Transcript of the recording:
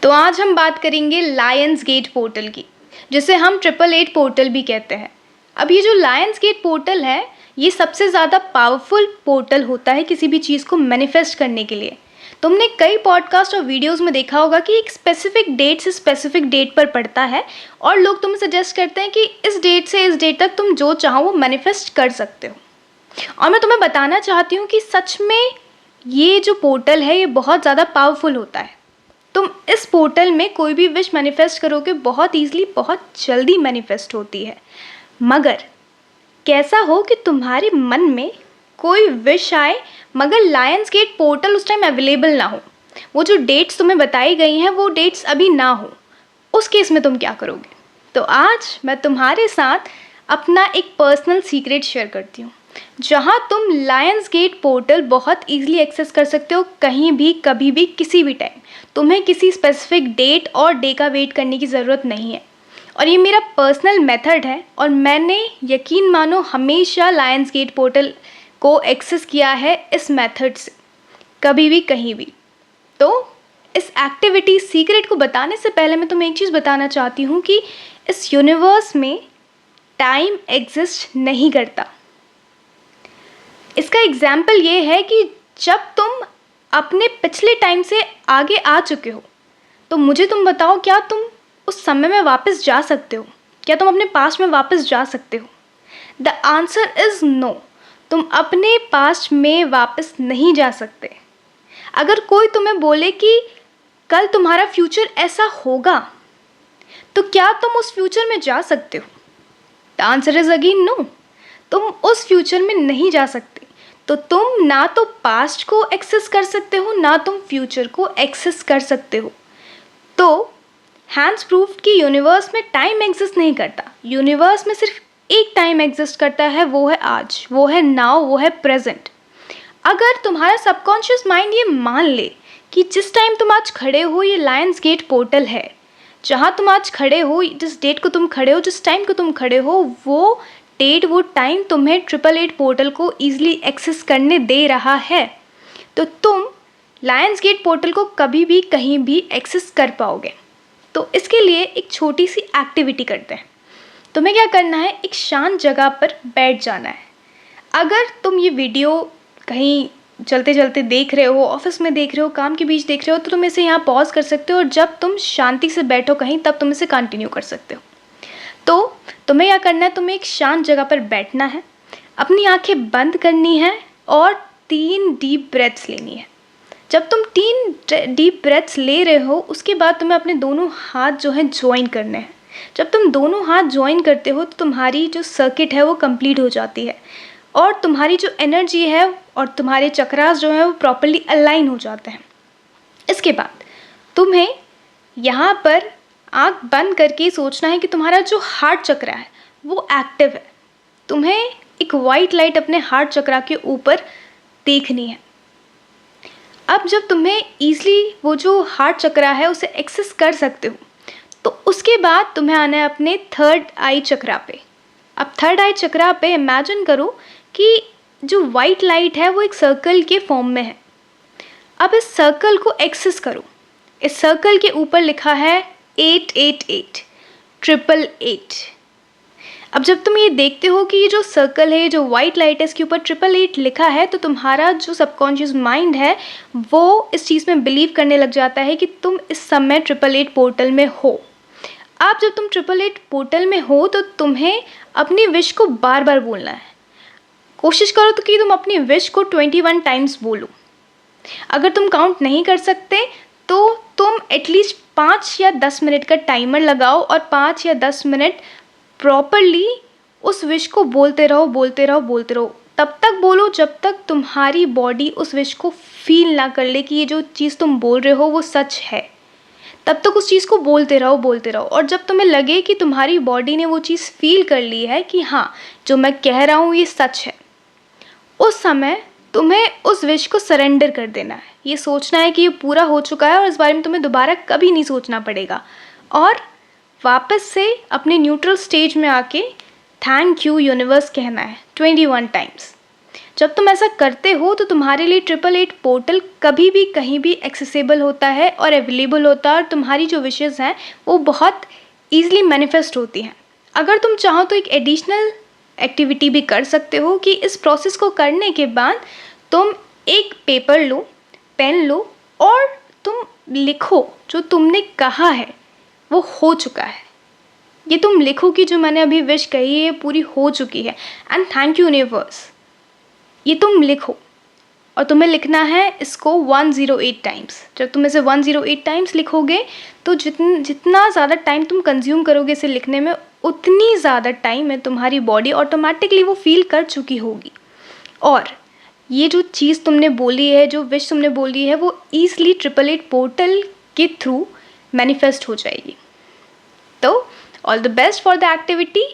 तो आज हम बात करेंगे लायंस गेट पोर्टल की, जिसे हम 888 पोर्टल भी कहते हैं। अब ये जो लायंस गेट पोर्टल है, ये सबसे ज़्यादा पावरफुल पोर्टल होता है किसी भी चीज़ को मैनिफेस्ट करने के लिए। तुमने कई पॉडकास्ट और वीडियोस में देखा होगा कि एक स्पेसिफिक डेट से स्पेसिफिक डेट पर पड़ता है और लोग तुम्हें सजेस्ट करते हैं कि इस डेट से इस डेट तक तुम जो चाहो वो मैनिफेस्ट कर सकते हो। और मैं तुम्हें बताना चाहती हूँ कि सच में ये जो पोर्टल है ये बहुत ज़्यादा पावरफुल होता है। तुम इस पोर्टल में कोई भी विश मैनिफेस्ट करोगे, बहुत ईजिली, बहुत जल्दी मैनिफेस्ट होती है। मगर कैसा हो कि तुम्हारे मन में कोई विश आए मगर लायंस गेट पोर्टल उस टाइम अवेलेबल ना हो, वो जो डेट्स तुम्हें बताई गई हैं वो डेट्स अभी ना हो, उस केस में तुम क्या करोगे? तो आज मैं तुम्हारे साथ अपना एक पर्सनल सीक्रेट शेयर करती हूँ, जहाँ तुम लायंस गेट पोर्टल बहुत ईजिली एक्सेस कर सकते हो, कहीं भी, कभी भी, किसी भी टाइम। तुम्हें किसी स्पेसिफिक डेट और डे का वेट करने की ज़रूरत नहीं है। और ये मेरा पर्सनल मेथड है और मैंने, यकीन मानो, हमेशा लायंस गेट पोर्टल को एक्सेस किया है इस मेथड से, कभी भी, कहीं भी। तो इस एक्टिविटी सीक्रेट को बताने से पहले मैं तुम्हें एक चीज़ बताना चाहती हूँ कि इस यूनिवर्स में टाइम एग्जिस्ट नहीं करता। इसका एग्जाम्पल ये है कि जब तुम अपने पिछले टाइम से आगे आ चुके हो, तो मुझे तुम बताओ, क्या तुम उस समय में वापस जा सकते हो? क्या तुम अपने पास्ट में वापस जा सकते हो? The answer is no. तुम अपने पास्ट में वापस नहीं जा सकते। अगर कोई तुम्हें बोले कि कल तुम्हारा फ्यूचर ऐसा होगा, तो क्या तुम उस फ्यूचर में जा सकते हो? The answer is again no. तुम उस फ्यूचर में नहीं जा सकते। तो तुम ना तो पास्ट को एक्सेस कर सकते हो, ना तुम फ्यूचर को एक्सेस कर सकते हो। तो हैंड्स प्रूफ कि यूनिवर्स में टाइम एग्जिस्ट नहीं करता। यूनिवर्स में सिर्फ एक टाइम एग्जिस्ट करता है, वो है आज, वो है नाउ, वो है प्रेजेंट। अगर तुम्हारा सबकॉन्शियस माइंड ये मान ले कि जिस टाइम तुम आज खड़े हो ये लायंस गेट पोर्टल है, जहाँ तुम आज खड़े हो, जिस डेट को तुम खड़े हो, जिस टाइम को तुम खड़े हो, वो डेट, वो टाइम तुम्हें 888 पोर्टल को ईजिली एक्सेस करने दे रहा है, तो तुम लायंस गेट पोर्टल को कभी भी, कहीं भी एक्सेस कर पाओगे। तो इसके लिए एक छोटी सी एक्टिविटी करते हैं। तुम्हें क्या करना है, एक शांत जगह पर बैठ जाना है। अगर तुम ये वीडियो कहीं चलते चलते देख रहे हो, ऑफिस में देख रहे हो, काम के बीच देख रहे हो, तो तुम इसे यहाँ पॉज कर सकते हो और जब तुम शांति से बैठो कहीं, तब तुम इसे कंटिन्यू कर सकते हो। तो तुम्हें क्या करना है, तुम्हें एक शांत जगह पर बैठना है, अपनी आंखें बंद करनी है और 3 डीप ब्रेथ्स लेनी है। जब तुम 3 डीप ब्रेथ्स ले रहे हो, उसके बाद तुम्हें अपने दोनों हाथ जो हैं ज्वाइन करने हैं। जब तुम दोनों हाथ ज्वाइन करते हो तो तुम्हारी जो सर्किट है वो कंप्लीट हो जाती है और तुम्हारी जो एनर्जी है और तुम्हारे चक्रास जो हैं वो प्रॉपर्ली अलाइन हो जाते हैं। इसके बाद तुम्हें यहाँ पर आँख बंद करके सोचना है कि तुम्हारा जो हार्ट चक्रा है वो एक्टिव है। तुम्हें एक वाइट लाइट अपने हार्ट चक्रा के ऊपर देखनी है। अब जब तुम्हें ईजिली वो जो हार्ट चक्रा है उसे एक्सेस कर सकते हो, तो उसके बाद तुम्हें आना है अपने 3rd आई चक्रा पे। अब 3rd आई चक्रा पे इमेजिन करो कि जो वाइट लाइट है वो एक सर्कल के फॉर्म में है। अब इस सर्कल को एक्सेस करो। इस सर्कल के ऊपर लिखा है 888, 888। अब जब तुम ये देखते हो कि ये जो सर्कल है, जो वाइट लाइट है, इसके ऊपर 888 लिखा है, तो तुम्हारा जो सबकॉन्शियस माइंड है वो इस चीज़ में बिलीव करने लग जाता है कि तुम इस समय 888 पोर्टल में हो। अब जब तुम 888 पोर्टल में हो तो तुम्हें अपनी विश को बार बार बोलना है। कोशिश करो तो कि तुम अपनी विश को 21 टाइम्स बोलो। अगर तुम काउंट नहीं कर सकते तो तुम एटलीस्ट 5 या 10 मिनट का टाइमर लगाओ और 5 या 10 मिनट प्रॉपरली उस विश को बोलते रहो, बोलते रहो, बोलते रहो। तब तक बोलो जब तक तुम्हारी बॉडी उस विश को फील ना कर ले कि ये जो चीज़ तुम बोल रहे हो वो सच है। तब तक उस चीज़ को बोलते रहो, बोलते रहो। और जब तुम्हें लगे कि तुम्हारी बॉडी ने वो चीज़ फील कर ली है कि हाँ, जो मैं कह रहा हूँ ये सच है, उस समय तुम्हें उस विश को सरेंडर कर देना है। ये सोचना है कि ये पूरा हो चुका है और इस बारे में तुम्हें दोबारा कभी नहीं सोचना पड़ेगा। और वापस से अपने न्यूट्रल स्टेज में आके थैंक यू यूनिवर्स कहना है 21 टाइम्स। जब तुम ऐसा करते हो तो तुम्हारे लिए 888 पोर्टल कभी भी कहीं भी एक्सेसिबल होता है और अवेलेबल होता है, और तुम्हारी जो विशेस हैं वो बहुत ईजिली मैनिफेस्ट होती हैं। अगर तुम चाहो तो एक एडिशनल एक्टिविटी भी कर सकते हो कि इस प्रोसेस को करने के बाद तुम एक पेपर लो, पेन लो और तुम लिखो जो तुमने कहा है वो हो चुका है। ये तुम लिखो कि जो मैंने अभी विश कही है पूरी हो चुकी है, एंड थैंक यू यूनिवर्स। ये तुम लिखो और तुम्हें लिखना है इसको 108 टाइम्स। जब तुम इसे 108 टाइम्स लिखोगे तो जितना ज़्यादा टाइम तुम कंज्यूम करोगे इसे लिखने में, उतनी ज़्यादा टाइम में तुम्हारी बॉडी ऑटोमेटिकली वो फील कर चुकी होगी, और ये जो चीज़ तुमने बोली है, जो विश तुमने बोली है, वो ईजिली 888 पोर्टल के थ्रू मैनिफेस्ट हो जाएगी। तो all the best for the activity